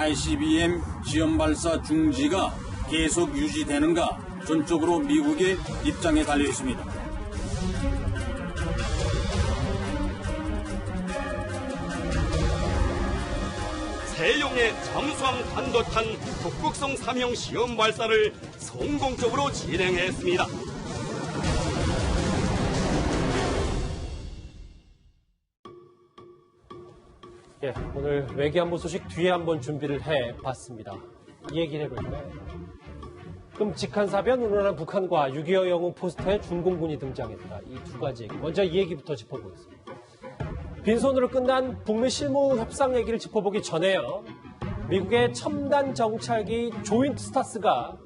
ICBM 시험 발사 중지가 계속 유지되는가 전적으로 미국의 입장에 달려 있습니다. 세용의 잠수함 단도탄 북극성 3형 시험 발사를 성공적으로 진행했습니다. 예, 오늘 외교안보 소식 뒤에 한번 준비를 해봤습니다. 이 얘기를 해볼까요? 끔찍한 사변 운운한 북한과 6.25 영웅 포스터에 중공군이 등장했다. 이 두 가지 얘기. 먼저 이 얘기부터 짚어보겠습니다. 빈손으로 끝난 북미 실무 협상 얘기를 짚어보기 전에요. 미국의 첨단 정찰기 조인트 스타스가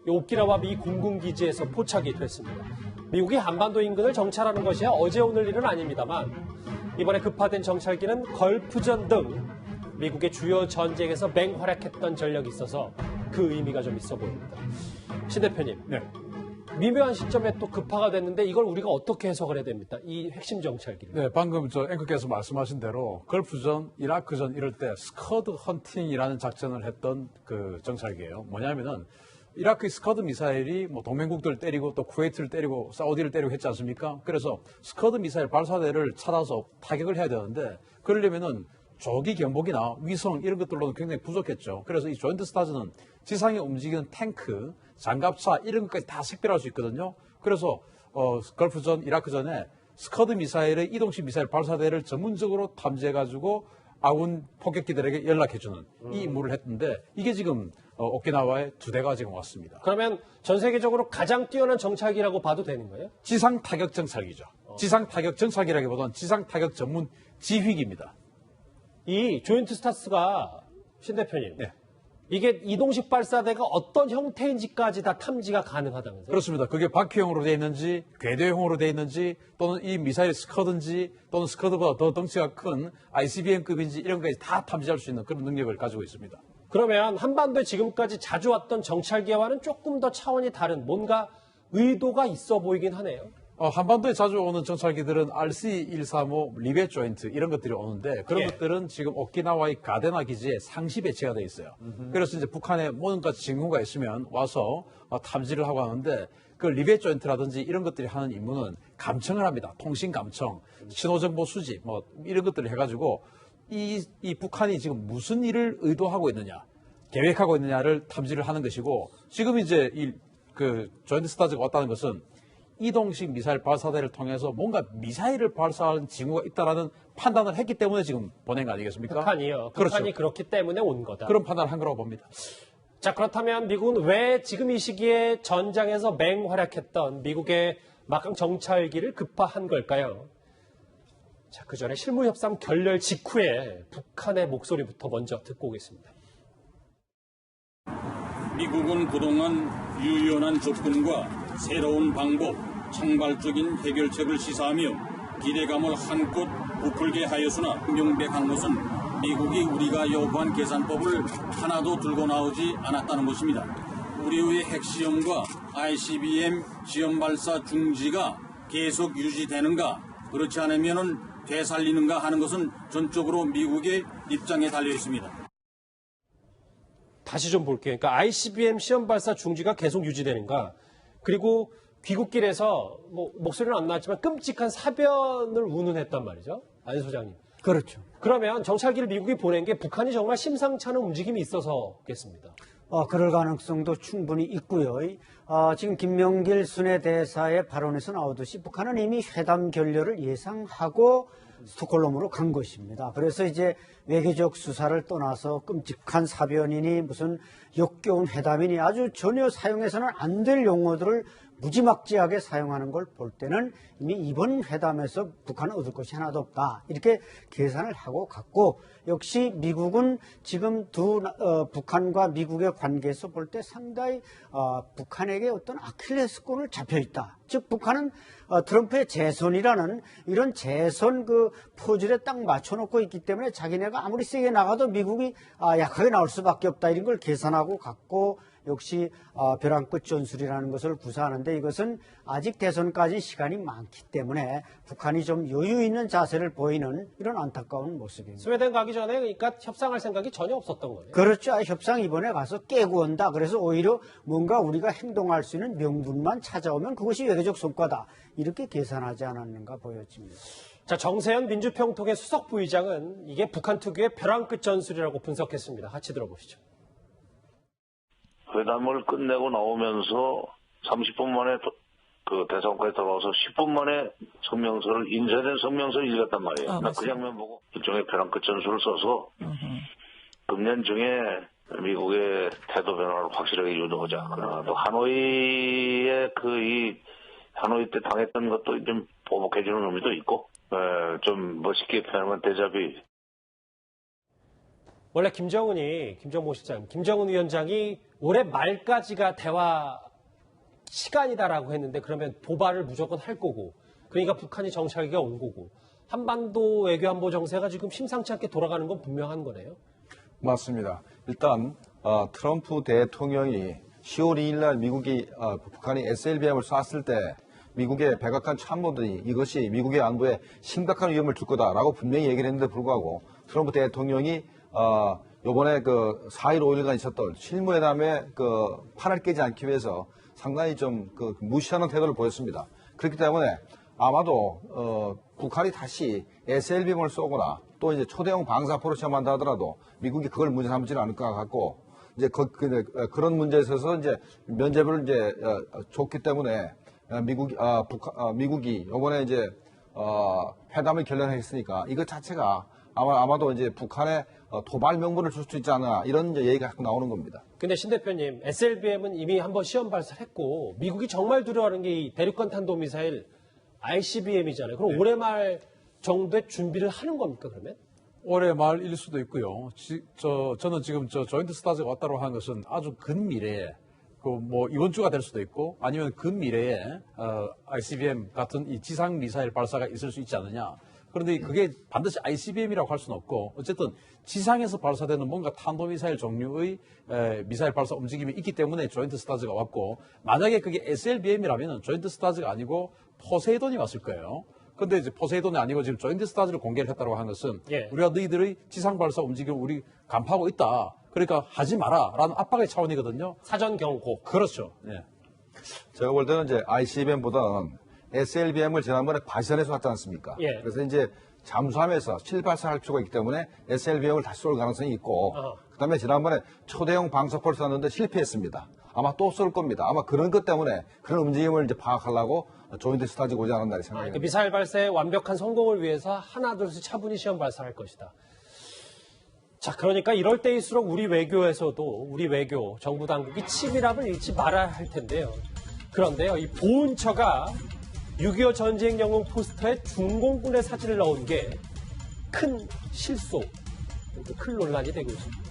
오키나와 미 공군기지에서 포착이 됐습니다. 미국이 한반도 인근을 정찰하는 것이 어제 오늘 일은 아닙니다만 이번에 급파된 정찰기는 걸프전 등 미국의 주요 전쟁에서 맹활약했던 전력이 있어서 그 의미가 좀 있어 보입니다. 신 대표님, 네. 미묘한 시점에 또 급파가 됐는데 이걸 우리가 어떻게 해석을 해야 됩니까? 이 핵심 정찰기를. 네, 방금 앵커께서 말씀하신 대로 걸프전, 이라크전 이럴 때 스커드 헌팅이라는 작전을 했던 그 정찰기예요. 뭐냐면은 이라크의 스커드 미사일이 뭐 동맹국들을 때리고 또 쿠웨이트를 때리고 사우디를 때리고 했지 않습니까? 그래서 스커드 미사일 발사대를 찾아서 타격을 해야 되는데 그러려면은 조기 경보기나 위성 이런 것들로는 굉장히 부족했죠. 그래서 이 조인트 스타즈는 지상에 움직이는 탱크, 장갑차 이런 것까지 다 식별할 수 있거든요. 그래서 걸프전, 이라크전에 스커드 미사일의 이동식 미사일 발사대를 전문적으로 탐지해가지고 아군 폭격기들에게 연락해주는 이 임무를 했는데 이게 지금 오키나와에 두 대가 지금 왔습니다. 그러면 전 세계적으로 가장 뛰어난 정찰기라고 봐도 되는 거예요? 지상 타격 정찰기죠. 지상 타격 정찰기라기보다는 지상 타격 전문 지휘기입니다. 이 조인트 스타스가 신 대표님, 네. 이게 이동식 발사대가 어떤 형태인지까지 다 탐지가 가능하다면서요? 그렇습니다. 그게 바퀴형으로 되어 있는지, 궤도형으로 되어 있는지, 또는 이 미사일이 스커드인지, 또는 스커드보다 더 덩치가 큰 ICBM급인지 이런 것까지 다 탐지할 수 있는 그런 능력을 가지고 있습니다. 그러면 한반도에 지금까지 자주 왔던 정찰기와는 조금 더 차원이 다른 뭔가 의도가 있어 보이긴 하네요. 한반도에 자주 오는 정찰기들은 RC-135, 리벳 조인트 이런 것들이 오는데 그런 예. 것들은 지금 오키나와의 가데나 기지에 상시 배치가 돼 있어요. 그래서 이제 북한에 뭔가 징후가 있으면 와서 탐지를 하고 하는데 그 리벳 조인트라든지 이런 것들이 하는 임무는 감청을 합니다. 통신 감청, 신호정보 수집 뭐 이런 것들을 해가지고 이 북한이 지금 무슨 일을 의도하고 있느냐, 계획하고 있느냐를 탐지를 하는 것이고 지금 이제 그 조인트 스타즈가 왔다는 것은 이동식 미사일 발사대를 통해서 뭔가 미사일을 발사하는 징후가 있다라는 판단을 했기 때문에 지금 보낸 거 아니겠습니까? 북한이요. 그렇죠. 북한이 그렇기 때문에 온 거다. 그런 판단을 한 거라고 봅니다. 자, 그렇다면 미국은 왜 지금 이 시기에 전장에서 맹활약했던 미국의 막강 정찰기를 급파한 걸까요? 자, 그 전에 실무협상 결렬 직후에 북한의 목소리부터 먼저 듣고 오겠습니다. 미국은 그동안 유연한 접근과 새로운 방법, 창발적인 해결책을 시사하며 기대감을 한껏 부풀게 하였으나 명백한 것은 미국이 우리가 요구한 계산법을 하나도 들고 나오지 않았다는 것입니다. 우리의 핵시험과 ICBM 시험 발사 중지가 계속 유지되는가, 그렇지 않으면 되살리는가 하는 것은 전적으로 미국의 입장에 달려 있습니다. 다시 좀 볼게요. 그러니까 ICBM 시험 발사 중지가 계속 유지되는가, 그리고 귀국길에서 뭐 목소리는 안 나왔지만 끔찍한 사변을 운운했단 말이죠. 안 소장님. 그렇죠. 그러면 정찰기를 미국이 보낸 게 북한이 정말 심상치 않은 움직임이 있어서겠습니다. 그럴 가능성도 충분히 있고요. 지금 김명길 순회대사의 발언에서 나오듯이 북한은 이미 회담 결렬을 예상하고 스톡홀름으로 간 것입니다. 그래서 이제 외교적 수사를 떠나서 끔찍한 사변이니 무슨 역겨운 회담이니 아주 전혀 사용해서는 안 될 용어들을 무지막지하게 사용하는 걸 볼 때는 이미 이번 회담에서 북한은 얻을 것이 하나도 없다, 이렇게 계산을 하고 갔고, 역시 미국은 지금 북한과 미국의 관계에서 볼 때 상당히 북한에게 어떤 아킬레스건을 잡혀 있다. 즉 북한은 트럼프의 재선이라는 이런 재선 그 포즈에 딱 맞춰놓고 있기 때문에 자기네가 아무리 세게 나가도 미국이 약하게 나올 수밖에 없다, 이런 걸 계산하고 갔고, 역시 벼랑 끝 전술이라는 것을 구사하는데 이것은 아직 대선까지 시간이 많기 때문에 북한이 좀 여유 있는 자세를 보이는 이런 안타까운 모습입니다. 스웨덴 가기 전에 그러니까 협상할 생각이 전혀 없었던 거예요. 그렇죠. 협상 이번에 가서 깨고 온다. 그래서 오히려 뭔가 우리가 행동할 수 있는 명분만 찾아오면 그것이 외교적 성과다. 이렇게 계산하지 않았는가 보여집니다. 자, 정세현 민주평통의 수석 부의장은 이게 북한 특유의 벼랑 끝 전술이라고 분석했습니다. 같이 들어보시죠. 회담을 끝내고 나오면서 30분 만에 그 대사관까지 돌아와서 10분 만에 성명서를 인쇄된 성명서를 읽었단 말이에요. 나 그 장면 보고 일종의 벼랑 끝 전술을 써서 금년 중에 미국의 태도 변화를 확실하게 유도하자. 그러나 또 하노이의 하노이 때 당했던 것도 좀 보복해주는 의미도 있고, 좀 멋있게 표현하면 데자뷰. 원래 김정은 위원장이 올해 말까지가 대화 시간이다라고 했는데 그러면 도발을 무조건 할 거고, 그러니까 북한이 정찰기가 온 거고, 한반도 외교안보 정세가 지금 심상치 않게 돌아가는 건 분명한 거네요. 맞습니다. 일단 트럼프 대통령이 10월 2일 날 미국이 북한이 SLBM을 쐈을 때 미국의 백악관 참모들이 이것이 미국의 안보에 심각한 위험을 줄 거다라고 분명히 얘기를 했는데 불구하고 트럼프 대통령이 요번에 그 4일 5일간 있었던 실무회담의 그 판을 깨지 않기 위해서 상당히 좀 무시하는 태도를 보였습니다. 그렇기 때문에 아마도 북한이 다시 SLBM을 쏘거나 또 이제 초대형 방사포를 시험한다 하더라도 미국이 그걸 문제 삼지는 않을 것 같고 이제 그런 문제에 있어서 이제 면죄부를 이제 줬기 때문에 미국이 이번에 이제 회담을 결론했으니까 이것 자체가 아마도 이제 북한의 도발 명분을 줄 수 있지 않나 이런 이제 얘기가 자꾸 나오는 겁니다. 근데 신 대표님, SLBM은 이미 한번 시험 발사했고 미국이 정말 두려워하는 게 이 대륙간 탄도미사일 ICBM이잖아요. 그럼 올해 말 정도의 준비를 하는 겁니까, 그러면? 올해 말일 수도 있고요. 저는 지금 조인트 스타즈가 왔다고 하는 것은 아주 근미래에 이번 주가 될 수도 있고 아니면 근미래에 ICBM 같은 이 지상 미사일 발사가 있을 수 있지 않느냐. 그런데 그게 반드시 ICBM이라고 할 수는 없고 어쨌든 지상에서 발사되는 뭔가 탄도미사일 종류의 미사일 발사 움직임이 있기 때문에 조인트 스타즈가 왔고 만약에 그게 SLBM이라면 조인트 스타즈가 아니고 포세이돈이 왔을 거예요. 근데 이제 포세이돈이 아니고 지금 조인트 스타즈를 공개를 했다고 하는 것은 우리가 너희들의 지상 발사 움직임을 우리 간파하고 있다. 그러니까 하지 마라라는 압박의 차원이거든요. 사전 경고. 그렇죠. 예. 제가 볼 때는 이제 ICBM보다는 SLBM을 지난번에 발사해서 왔지 않습니까? 예. 그래서 이제 잠수함에서 실발사할 필요가 있기 때문에 SLBM을 다시 쏠 가능성이 있고, 그다음에 지난번에 초대형 방사포를 쐈는데 실패했습니다. 아마 또 쏠 겁니다. 아마 그런 것 때문에 그런 움직임을 이제 파악하려고 조인트 스타즈 오지 않았나 생각합니다. 미사일 발사의 완벽한 성공을 위해서 하나둘씩 차분히 시험 발사할 것이다. 자, 그러니까 이럴 때일수록 우리 외교, 정부 당국이 치밀함을 잃지 말아야 할 텐데요. 그런데요, 이 보훈처가 6.25 전쟁 영웅 포스터에 중공군의 사진을 넣은 게 큰 실소, 큰 논란이 되고 있습니다.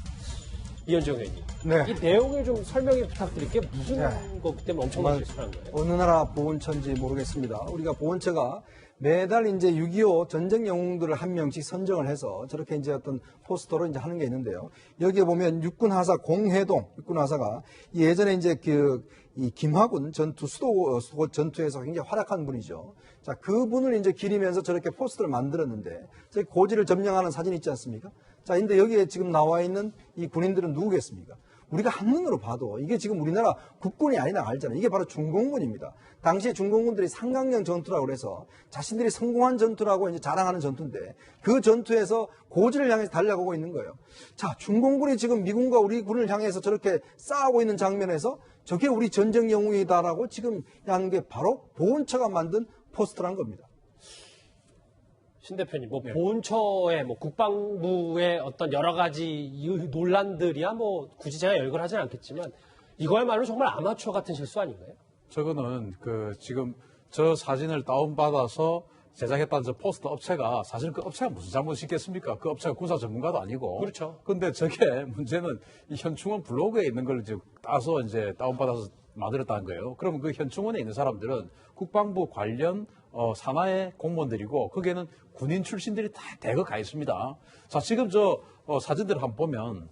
이현정 의원님, 네. 이 내용을 좀 설명해 부탁드릴게요. 무슨 것 때문에 엄청난 실수를 한 거예요? 어느 나라 보훈처인지 모르겠습니다. 우리가 보훈처가 매달 이제 6.25 전쟁 영웅들을 한 명씩 선정을 해서 저렇게 이제 어떤 포스터로 이제 하는 게 있는데요. 여기에 보면 육군 하사 공해동 육군 하사가 예전에 이제 이 김하군 수도 전투에서 굉장히 활약한 분이죠. 자, 그분을 이제 기리면서 저렇게 포스터를 만들었는데 저기 고지를 점령하는 사진이 있지 않습니까? 자, 근데 여기에 지금 나와 있는 이 군인들은 누구겠습니까? 우리가 한눈으로 봐도 이게 지금 우리나라 국군이 아니라 알잖아요. 이게 바로 중공군입니다. 당시에 중공군들이 상강령 전투라고 그래서 자신들이 성공한 전투라고 이제 자랑하는 전투인데 그 전투에서 고지를 향해서 달려가고 있는 거예요. 자, 중공군이 지금 미군과 우리 군을 향해서 저렇게 싸우고 있는 장면에서 저게 우리 전쟁 영웅이다라고 지금 하는 게 바로 보훈처가 만든 포스터란 겁니다. 신 대표님, 보훈처의 국방부의 어떤 여러 가지 논란들이야 굳이 제가 열거하지는 않겠지만 이거야말로 정말 아마추어 같은 실수 아닌가요? 저거는 지금 저 사진을 다운받아서 제작했다는 저 포스터 업체가 사실 그 업체가 무슨 잘못이 있겠습니까? 그 업체가 군사 전문가도 아니고. 그렇죠. 근데 저게 문제는 이 현충원 블로그에 있는 걸 이제 따서 이제 다운받아서 만들었다는 거예요. 그러면 그 현충원에 있는 사람들은 국방부 관련 산하의 공무원들이고 거기에는 군인 출신들이 다 대거 가 있습니다. 자, 지금 저 사진들을 한번 보면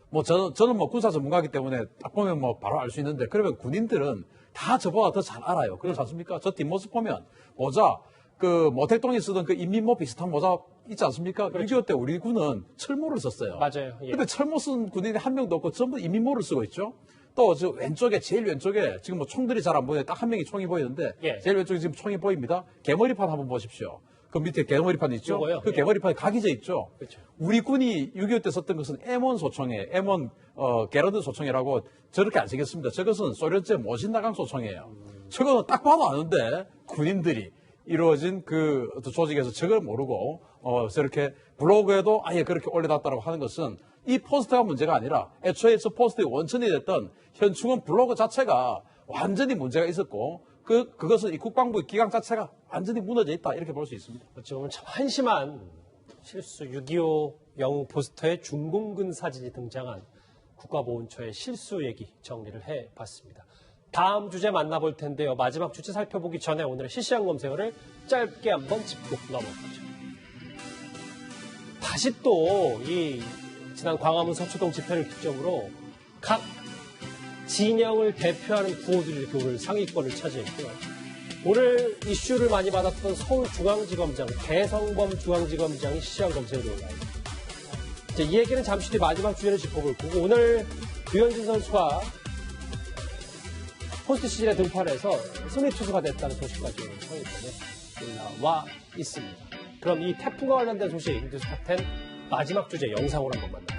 뭐 저는 뭐 군사 전문가이기 때문에 딱 보면 뭐 바로 알 수 있는데 그러면 군인들은 다 저보다 더 잘 알아요. 그렇지 않습니까? 저 뒷모습 보면 모자 그 모택동이 쓰던 그 인민모 비슷한 모자 있지 않습니까? 6.25 때 우리 군은 철모를 썼어요. 맞아요. 예. 근데 철모 쓴 군인이 한 명도 없고 전부 인민모를 쓰고 있죠. 또 저 왼쪽에 제일 왼쪽에 지금 뭐 총들이 잘 안 보여요. 딱 한 명이 총이 보이는데 예. 제일 왼쪽에 지금 총이 보입니다. 개머리판 한번 보십시오. 그 밑에 개머리판 있죠? 요거요? 그 예. 개머리판이 각이져 있죠. 그렇죠. 우리 군이 6.25 때 썼던 것은 M1 소총이에요. M1 게러드 소총이라고 저렇게 안 생겼습니다. 저것은 소련제 모신나강 소총이에요. 저거는 딱 봐도 아는데 군인들이 이루어진 그 조직에서 저걸 모르고 저렇게 블로그에도 아예 그렇게 올려놨다고 하는 것은 이 포스터가 문제가 아니라 애초에 저 포스터의 원천이 됐던 현충원 블로그 자체가 완전히 문제가 있었고 그것은 이 국방부의 기강 자체가 완전히 무너져 있다 이렇게 볼 수 있습니다. 어찌 보면 참 한심한 실수 6.25 영웅 포스터에 중공군 사진이 등장한 국가보훈처의 실수 얘기 정리를 해봤습니다. 다음 주제 만나볼 텐데요. 마지막 주제 살펴보기 전에 오늘의 실시간 검색어를 짧게 한번 짚고 넘어가죠. 다시 또 이 지난 광화문 서초동 집회를 기점으로 각 진영을 대표하는 구호들이 이렇게 오늘 상위권을 차지했고요. 오늘 이슈를 많이 받았던 서울중앙지검장, 배성범 중앙지검장이 실시간 검색으로 올라와 있습니다. 이 얘기는 잠시 뒤 마지막 주제를 짚어볼 거고 오늘 류현진 선수가 포스트 시즌에 등판해서 승리 투수가 됐다는 소식까지 오늘 상위권에 올라와 있습니다. 그럼 이 태풍과 관련된 소식 뉴스 탑10 마지막 주제 영상으로 한번 만나보죠.